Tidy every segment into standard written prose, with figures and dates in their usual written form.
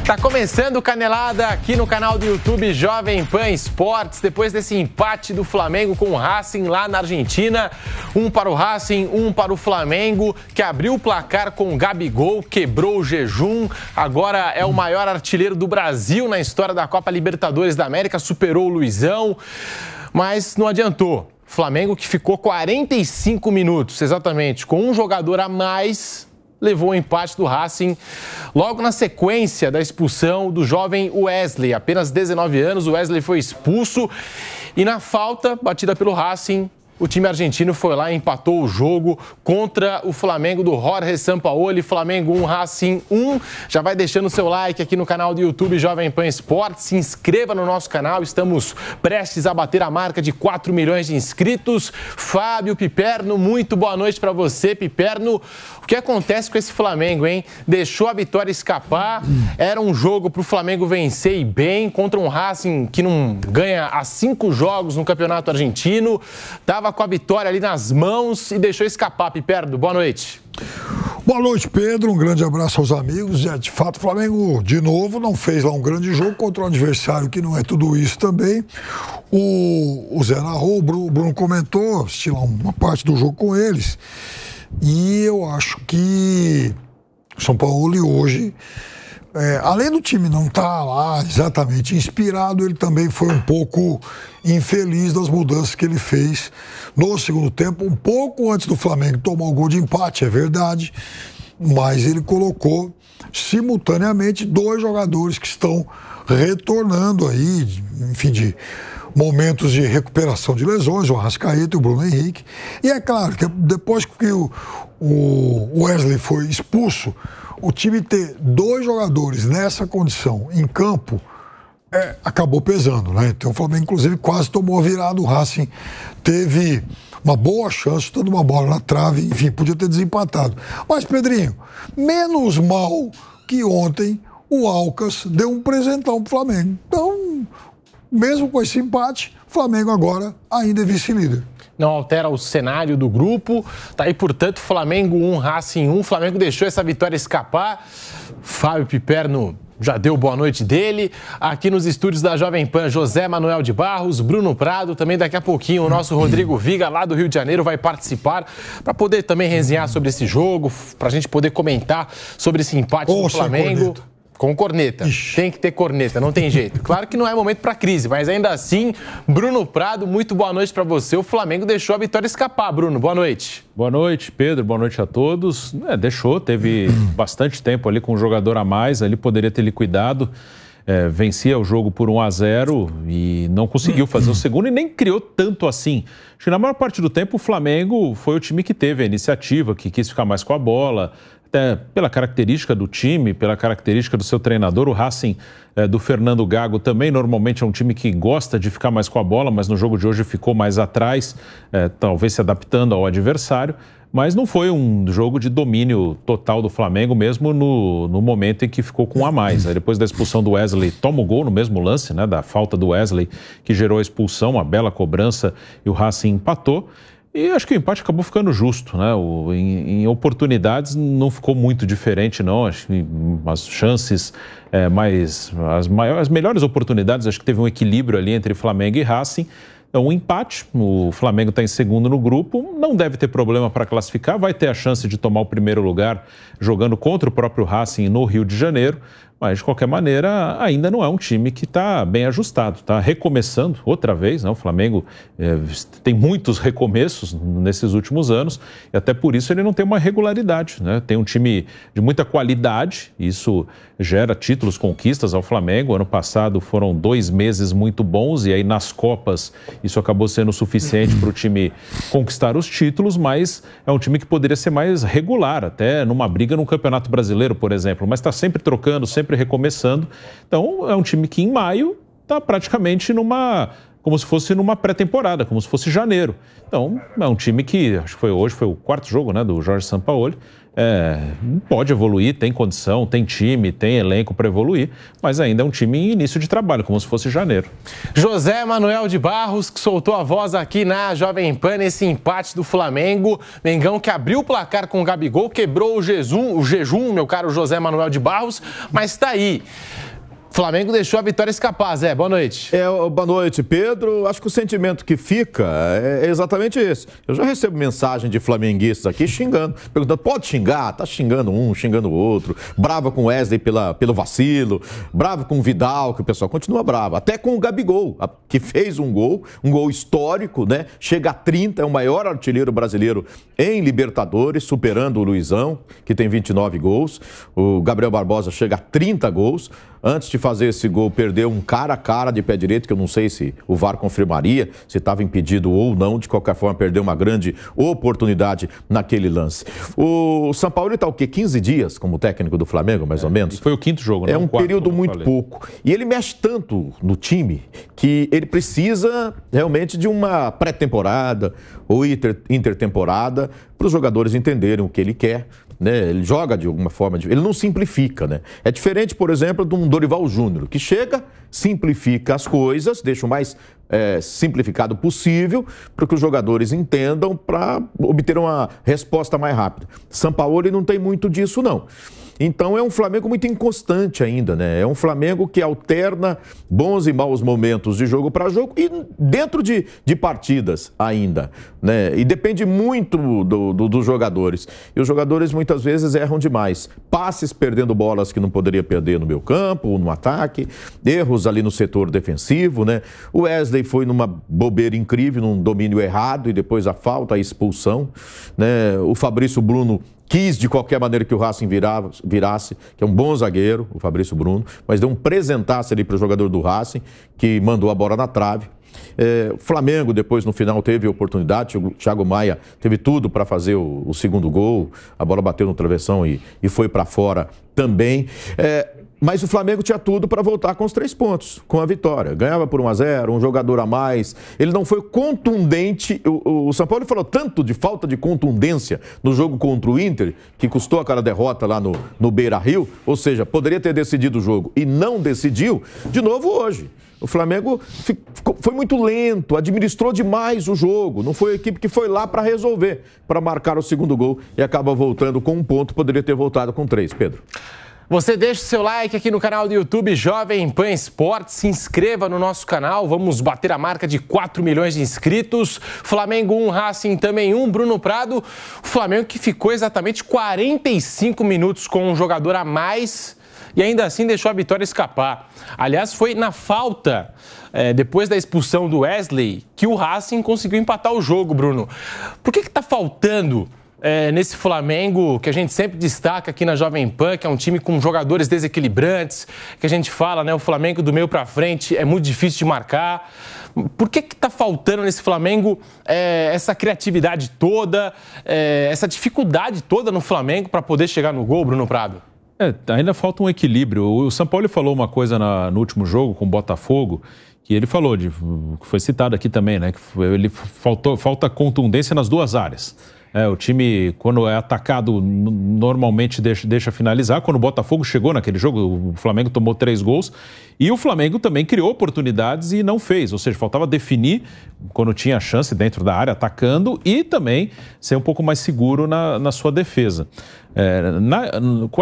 Tá começando o Canelada aqui no canal do YouTube Jovem Pan Esportes. Depois desse empate do Flamengo com o Racing lá na Argentina. Um para o Racing, um para o Flamengo, que abriu o placar com o Gabigol, quebrou o jejum. Agora é o maior artilheiro do Brasil na história da Copa Libertadores da América. Superou o Luizão, mas não adiantou. Flamengo, que ficou 45 minutos, exatamente, com um jogador a mais, levou o empate do Racing logo na sequência da expulsão do jovem Wesley. Apenas 19 anos, o Wesley foi expulso e na falta batida pelo Racing, o time argentino foi lá e empatou o jogo contra o Flamengo do Jorge Sampaoli. Flamengo 1, Racing 1. Já vai deixando o seu like aqui no canal do YouTube Jovem Pan Esportes. Se inscreva no nosso canal. Estamos prestes a bater a marca de 4 milhões de inscritos. Fábio Piperno, muito boa noite para você, Piperno. O que acontece com esse Flamengo, hein? Deixou a vitória escapar. Era um jogo para o Flamengo vencer e bem contra um Racing que não ganha há 5 jogos no Campeonato Argentino. Tava com a vitória ali nas mãos e deixou escapar. Piperno, boa noite. Boa noite, Pedro. Um grande abraço aos amigos. De fato, o Flamengo, de novo, não fez lá um grande jogo contra um adversário que não é tudo isso também. O Zé narrou, o Bruno comentou, assisti lá uma parte do jogo com eles. E eu acho que o São Paulo hoje, além do time não estar lá exatamente inspirado, ele também foi um pouco infeliz das mudanças que ele fez no segundo tempo, um pouco antes do Flamengo tomar o gol de empate, é verdade, mas ele colocou simultaneamente 2 jogadores que estão retornando aí, enfim, de momentos de recuperação de lesões, o Arrascaeta e o Bruno Henrique. E é claro que depois que o Wesley foi expulso, o time ter 2 jogadores nessa condição em campo acabou pesando, né? Então o Flamengo, inclusive, quase tomou a virada. O Racing teve uma boa chance, dando uma bola na trave, enfim, podia ter desempatado. Mas, Pedrinho, menos mal que ontem o Alcas deu um presentão pro Flamengo. Então, mesmo com esse empate, o Flamengo agora ainda é vice-líder. Não altera o cenário do grupo. Tá aí, portanto, Flamengo 1, Racing 1. Flamengo deixou essa vitória escapar. Fábio Piperno já deu boa noite dele. Aqui nos estúdios da Jovem Pan, José Manuel de Barros, Bruno Prado, também daqui a pouquinho o nosso Rodrigo Viga, lá do Rio de Janeiro, vai participar para poder também resenhar sobre esse jogo, para a gente poder comentar sobre esse empate do Flamengo. Com corneta. Ixi. Tem que ter corneta, não tem jeito. Claro que não é momento para crise, mas ainda assim, Bruno Prado, muito boa noite para você. O Flamengo deixou a vitória escapar, Bruno. Boa noite. Boa noite, Pedro. Boa noite a todos. Deixou, teve bastante tempo ali com um jogador a mais, ali poderia ter liquidado. Vencia o jogo por 1-0 e não conseguiu fazer o segundo e nem criou tanto assim. Acho que na maior parte do tempo o Flamengo foi o time que teve a iniciativa, que quis ficar mais com a bola, até pela característica do time, pela característica do seu treinador. O Racing do Fernando Gago também normalmente é um time que gosta de ficar mais com a bola, mas no jogo de hoje ficou mais atrás, talvez se adaptando ao adversário. Mas não foi um jogo de domínio total do Flamengo, mesmo no momento em que ficou com um a mais. Aí depois da expulsão do Wesley, toma o gol no mesmo lance, né, da falta do Wesley, que gerou a expulsão, uma bela cobrança, e o Racing empatou. E acho que o empate acabou ficando justo, né? Em oportunidades não ficou muito diferente, não. Acho que as chances, as melhores oportunidades, acho que teve um equilíbrio ali entre Flamengo e Racing. Então, um empate, o Flamengo está em segundo no grupo, não deve ter problema para classificar, vai ter a chance de tomar o primeiro lugar jogando contra o próprio Racing no Rio de Janeiro, mas de qualquer maneira ainda não é um time que está bem ajustado, está recomeçando outra vez, né? O Flamengo tem muitos recomeços nesses últimos anos e até por isso ele não tem uma regularidade, né? Tem um time de muita qualidade, isso gera títulos, conquistas ao Flamengo. Ano passado foram 2 meses muito bons e aí nas Copas isso acabou sendo suficiente para o time conquistar os títulos, mas é um time que poderia ser mais regular, até numa briga no Campeonato Brasileiro, por exemplo, mas está sempre trocando, sempre recomeçando. Então é um time que em maio está praticamente como se fosse numa pré-temporada, como se fosse janeiro. Então é um time que, acho que hoje foi o 4º jogo, né, do Jorge Sampaoli, pode evoluir, tem condição, tem time, tem elenco para evoluir, mas ainda é um time em início de trabalho, como se fosse janeiro. José Manuel de Barros, que soltou a voz aqui na Jovem Pan nesse empate do Flamengo. Mengão que abriu o placar com o Gabigol, quebrou o jejum, meu caro José Manuel de Barros, mas está aí. Flamengo deixou a vitória escapar, Zé. Boa noite. Boa noite, Pedro. Acho que o sentimento que fica é exatamente esse. Eu já recebo mensagem de flamenguistas aqui xingando, perguntando, pode xingar? Tá xingando um, xingando o outro. Brava com o Wesley pelo vacilo, bravo com o Vidal, que o pessoal continua bravo. Até com o Gabigol, que fez um gol histórico, né? Chega a 30, é o maior artilheiro brasileiro em Libertadores, superando o Luizão, que tem 29 gols. O Gabriel Barbosa chega a 30 gols. Antes de fazer esse gol, perdeu um cara a cara de pé direito, que eu não sei se o VAR confirmaria, se estava impedido ou não. De qualquer forma, perdeu uma grande oportunidade naquele lance. O Sampaoli está o quê? 15 dias como técnico do Flamengo, mais ou menos? Foi o quinto jogo, né? É um período muito pouco. E ele mexe tanto no time que ele precisa realmente de uma pré-temporada ou intertemporada para os jogadores entenderem o que ele quer. Né? Ele joga de alguma forma, ele não simplifica, né? É diferente, por exemplo, de um Dorival Júnior, que chega, simplifica as coisas, deixa o mais simplificado possível para que os jogadores entendam, para obter uma resposta mais rápida. Sampaoli não tem muito disso, não. Então é um Flamengo muito inconstante ainda, né? É um Flamengo que alterna bons e maus momentos de jogo para jogo e dentro de partidas ainda, né? E depende muito dos jogadores. E os jogadores muitas vezes erram demais. Passes perdendo bolas que não poderia perder no meio campo ou no ataque, erros ali no setor defensivo, né? O Wesley foi numa bobeira incrível, num domínio errado e depois a falta, a expulsão, né? O Fabrício Bruno quis de qualquer maneira que o Racing virasse, que é um bom zagueiro, o Fabrício Bruno, mas deu um presentaço ali para o jogador do Racing, que mandou a bola na trave. O Flamengo depois no final teve a oportunidade, o Thiago Maia teve tudo para fazer o segundo gol, a bola bateu no travessão e foi para fora também. Mas o Flamengo tinha tudo para voltar com os 3 pontos, com a vitória. Ganhava por 1-0, um jogador a mais. Ele não foi contundente. O São Paulo falou tanto de falta de contundência no jogo contra o Inter, que custou aquela derrota lá no Beira-Rio. Ou seja, poderia ter decidido o jogo e não decidiu. De novo hoje. O Flamengo foi muito lento, administrou demais o jogo. Não foi a equipe que foi lá para resolver, para marcar o segundo gol e acaba voltando com 1 ponto. Poderia ter voltado com 3, Pedro. Você deixa o seu like aqui no canal do YouTube Jovem Pan Esportes, se inscreva no nosso canal, vamos bater a marca de 4 milhões de inscritos. Flamengo 1, Racing também 1, Bruno Prado. O Flamengo que ficou exatamente 45 minutos com um jogador a mais e ainda assim deixou a vitória escapar. Aliás, foi na falta, depois da expulsão do Wesley, que o Racing conseguiu empatar o jogo, Bruno. Por que está faltando nesse Flamengo, que a gente sempre destaca aqui na Jovem Pan, que é um time com jogadores desequilibrantes, que a gente fala, né, o Flamengo do meio para frente é muito difícil de marcar. Por que está faltando nesse Flamengo essa criatividade toda, essa dificuldade toda no Flamengo para poder chegar no gol, Bruno Prado? Ainda falta um equilíbrio. O Sampaoli falou uma coisa no último jogo com o Botafogo, que ele falou, que foi citado aqui também, né? Que falta contundência nas 2 áreas. O time, quando é atacado, normalmente deixa finalizar. Quando o Botafogo chegou naquele jogo, o Flamengo tomou 3 gols. E o Flamengo também criou oportunidades e não fez. Ou seja, faltava definir quando tinha a chance dentro da área, atacando, e também ser um pouco mais seguro na sua defesa.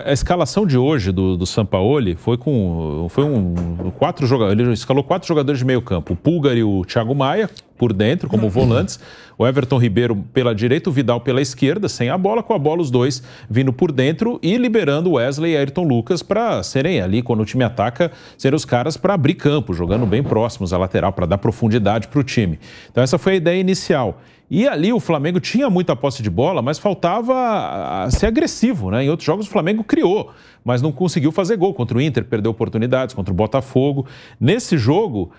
A escalação de hoje do Sampaoli foi 4 jogadores. Ele escalou 4 jogadores de meio campo. O Pulgar e o Thiago Maia por dentro, como volantes. O Everton Ribeiro pela direita, o Vidal pela esquerda, sem a bola, com a bola os dois vindo por dentro e liberando o Wesley e Ayrton Lucas para serem ali, quando o time ataca, serem os caras para abrir campo, jogando bem próximos à lateral, para dar profundidade para o time. Então essa foi a ideia inicial. E ali o Flamengo tinha muita posse de bola, mas faltava ser agressivo, né? Em outros jogos o Flamengo criou, mas não conseguiu fazer gol. Contra o Inter, perdeu oportunidades, contra o Botafogo. Nesse jogo,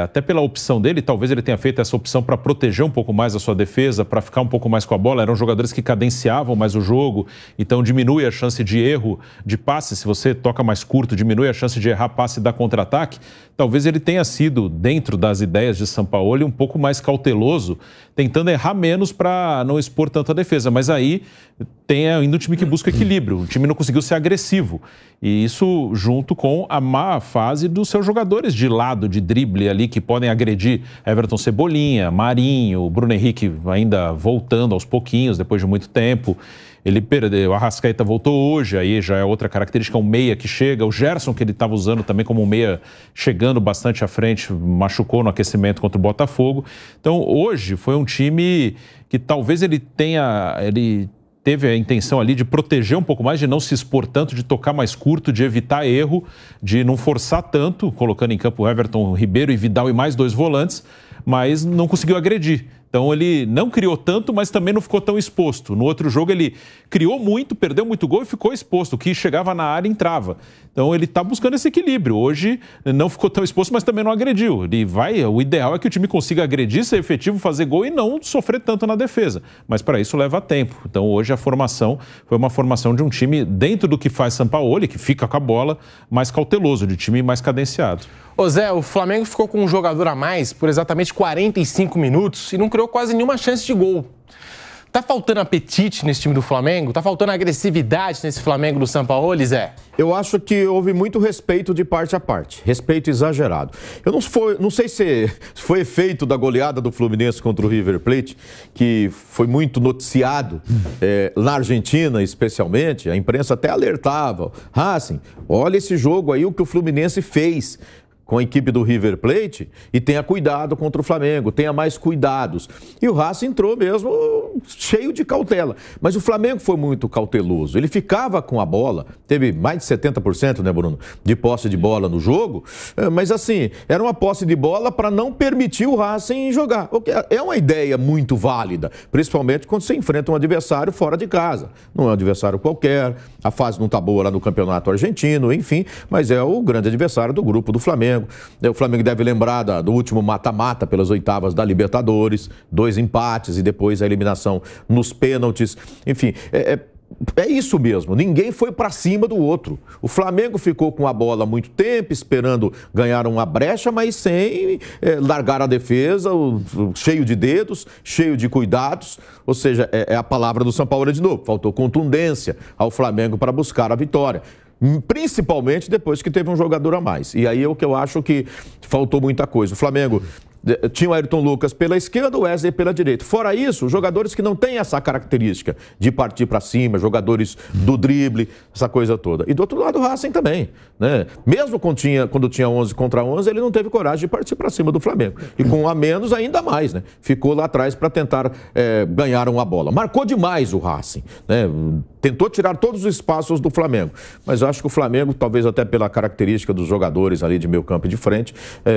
até pela opção dele, talvez ele tenha feito feito essa opção para proteger um pouco mais a sua defesa, para ficar um pouco mais com a bola. Eram jogadores que cadenciavam mais o jogo, então diminui a chance de erro de passe. Se você toca mais curto, diminui a chance de errar passe e dar contra-ataque. Talvez ele tenha sido, dentro das ideias de Sampaoli, um pouco mais cauteloso, tentando errar menos para não expor tanto a defesa. Mas aí tem ainda um time que busca equilíbrio. O time não conseguiu ser agressivo. E isso junto com a má fase dos seus jogadores de lado, de drible ali, que podem agredir Everton Cebolinha, Marinho, Bruno Henrique ainda voltando aos pouquinhos, depois de muito tempo. Ele perdeu, o Arrascaeta voltou hoje, aí já é outra característica, um meia que chega. O Gerson, que ele estava usando também como um meia, chegando bastante à frente, machucou no aquecimento contra o Botafogo. Então, hoje foi um time que talvez ele teve a intenção ali de proteger um pouco mais, de não se expor tanto, de tocar mais curto, de evitar erro, de não forçar tanto, colocando em campo Everton Ribeiro e Vidal e mais 2 volantes, mas não conseguiu agredir. Então ele não criou tanto, mas também não ficou tão exposto. No outro jogo ele criou muito, perdeu muito gol e ficou exposto. O que chegava na área entrava. Então ele está buscando esse equilíbrio. Hoje não ficou tão exposto, mas também não agrediu. O ideal é que o time consiga agredir, ser efetivo, fazer gol e não sofrer tanto na defesa. Mas para isso leva tempo. Então hoje a formação foi uma formação de um time dentro do que faz Sampaoli, que fica com a bola, mais cauteloso, de time mais cadenciado. Ô Zé, o Flamengo ficou com um jogador a mais por exatamente 45 minutos e não criou quase nenhuma chance de gol. Tá faltando apetite nesse time do Flamengo? Tá faltando agressividade nesse Flamengo do Sampaoli, Zé? Eu acho que houve muito respeito de parte a parte. Respeito exagerado. Eu não sei se foi efeito da goleada do Fluminense contra o River Plate, que foi muito noticiado na Argentina, especialmente. A imprensa até alertava. Racing, olha esse jogo aí, o que o Fluminense fez com a equipe do River Plate, e tenha cuidado contra o Flamengo, tenha mais cuidados. E o Racing entrou mesmo cheio de cautela. Mas o Flamengo foi muito cauteloso. Ele ficava com a bola, teve mais de 70%, né, Bruno, de posse de bola no jogo, mas assim, era uma posse de bola para não permitir o Racing jogar. É uma ideia muito válida, principalmente quando você enfrenta um adversário fora de casa. Não é um adversário qualquer, a fase não está boa lá no campeonato argentino, enfim, mas é o grande adversário do grupo do Flamengo. O Flamengo deve lembrar do último mata-mata pelas oitavas da Libertadores, 2 empates e depois a eliminação nos pênaltis. Enfim, é isso mesmo, ninguém foi para cima do outro. O Flamengo ficou com a bola há muito tempo, esperando ganhar uma brecha, mas sem largar a defesa, cheio de dedos, cheio de cuidados. Ou seja, é a palavra do Sampaoli de novo, faltou contundência ao Flamengo para buscar a vitória. Principalmente depois que teve um jogador a mais. E aí é o que eu acho que faltou muita coisa. O Flamengo tinha o Ayrton Lucas pela esquerda, o Wesley pela direita. Fora isso, jogadores que não têm essa característica de partir para cima, jogadores do drible, essa coisa toda. E do outro lado, o Racing também, né? Mesmo quando tinha 11 contra 11, ele não teve coragem de partir para cima do Flamengo. E com a menos, ainda mais, né? Ficou lá atrás para tentar ganhar uma bola. Marcou demais o Racing, né? Tentou tirar todos os espaços do Flamengo. Mas eu acho que o Flamengo, talvez até pela característica dos jogadores ali de meio campo e de frente,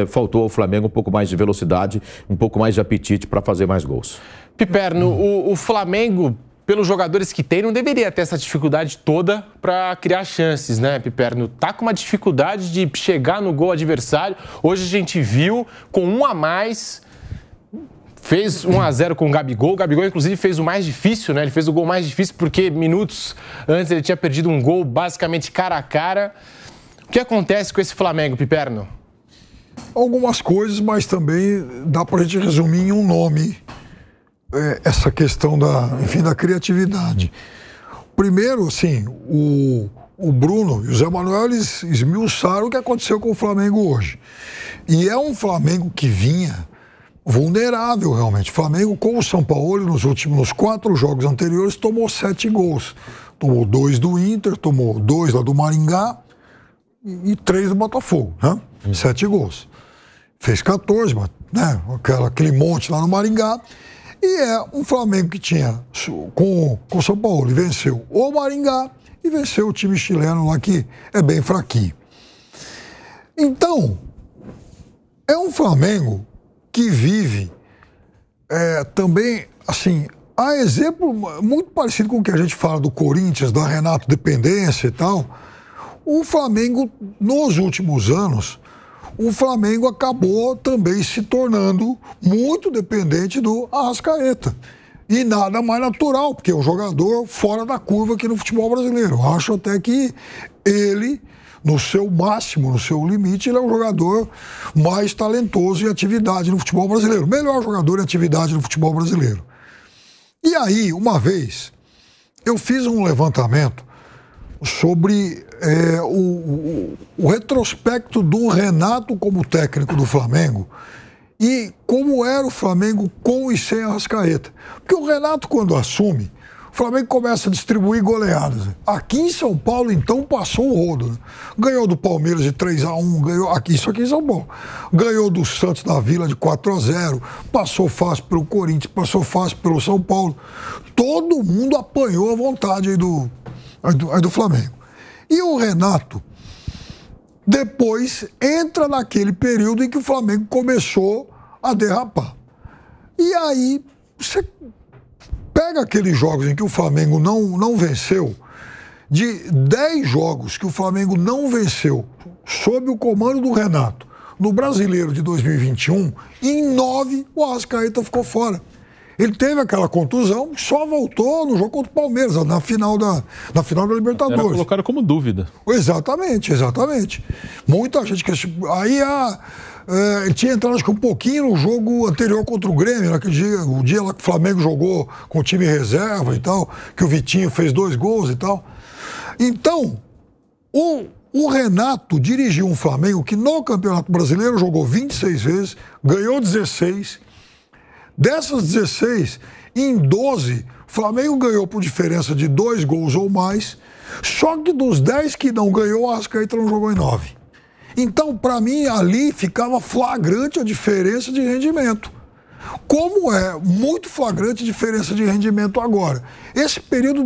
faltou ao Flamengo um pouco mais de velocidade, um pouco mais de apetite para fazer mais gols. Piperno, o Flamengo, pelos jogadores que tem, não deveria ter essa dificuldade toda para criar chances, né, Piperno? Tá com uma dificuldade de chegar no gol adversário. Hoje a gente viu, com um a mais, fez 1-0 com o Gabigol. O Gabigol, inclusive, fez o mais difícil, né? Ele fez o gol mais difícil porque minutos antes ele tinha perdido um gol basicamente cara a cara. O que acontece com esse Flamengo, Piperno? Algumas coisas, mas também dá para a gente resumir em um nome essa questão da criatividade. Primeiro, assim, o Bruno e o Zé Manuel, eles esmiuçaram o que aconteceu com o Flamengo hoje. E é um Flamengo que vinha vulnerável, realmente. O Flamengo, com o Sampaoli, nos 4 jogos anteriores, tomou 7 gols. Tomou 2 do Inter, tomou 2 lá do Maringá e 3 do Botafogo, né? 7 gols. Fez 14, né? Aquele monte lá no Maringá. E é um Flamengo que tinha, com o São Paulo, venceu o Maringá e venceu o time chileno lá, que é bem fraquinho. Então, é um Flamengo que vive também, assim, há exemplo muito parecido com o que a gente fala do Corinthians, da Renato dependência e tal. O Flamengo, nos últimos anos, o Flamengo acabou também se tornando muito dependente do Arrascaeta. E nada mais natural, porque é um jogador fora da curva aqui no futebol brasileiro. Eu acho até que ele, no seu máximo, no seu limite, ele é um jogador mais talentoso em atividade no futebol brasileiro. Melhor jogador em atividade no futebol brasileiro. E aí, uma vez, eu fiz um levantamento sobre o retrospecto do Renato como técnico do Flamengo e como era o Flamengo com e sem Arrascaeta. Porque o Renato, quando assume, o Flamengo começa a distribuir goleadas. Aqui em São Paulo, então, passou o rodo. Né? Ganhou do Palmeiras de 3-1, ganhou isso aqui em São Paulo. Ganhou do Santos da Vila de 4-0, passou fácil pelo Corinthians, passou fácil pelo São Paulo. Todo mundo apanhou a vontade aí do Flamengo. E o Renato depois entra naquele período em que o Flamengo começou a derrapar. E aí você pega aqueles jogos em que o Flamengo não venceu, de 10 jogos que o Flamengo não venceu sob o comando do Renato no Brasileiro de 2021, em 9 o Arrascaeta ficou fora. Ele teve aquela contusão, só voltou no jogo contra o Palmeiras, na final da Libertadores. Era colocado como dúvida. Exatamente. Muita gente... Aí ele tinha entrado acho que um pouquinho no jogo anterior contra o Grêmio, naquele dia, o dia lá que o Flamengo jogou com o time reserva e tal, que o Vitinho fez 2 gols e tal. Então, o Renato dirigiu um Flamengo que no Campeonato Brasileiro jogou 26 vezes, ganhou 16. Dessas 16, em 12, o Flamengo ganhou por diferença de 2 gols ou mais, só que dos 10 que não ganhou, o Arrascaeta não jogou em 9. Então, para mim, ali ficava flagrante a diferença de rendimento. Como é muito flagrante a diferença de rendimento agora. Esse período,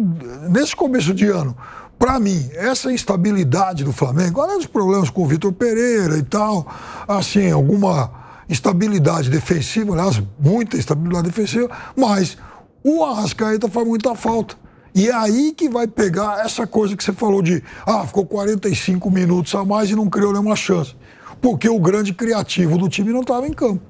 nesse começo de ano, para mim, essa instabilidade do Flamengo, além dos problemas com o Vitor Pereira e tal, assim, alguma instabilidade defensiva, aliás, muita instabilidade defensiva, mas o Arrascaeta faz muita falta. E é aí que vai pegar essa coisa que você falou de ficou 45 minutos a mais e não criou nenhuma chance. Porque o grande criativo do time não estava em campo.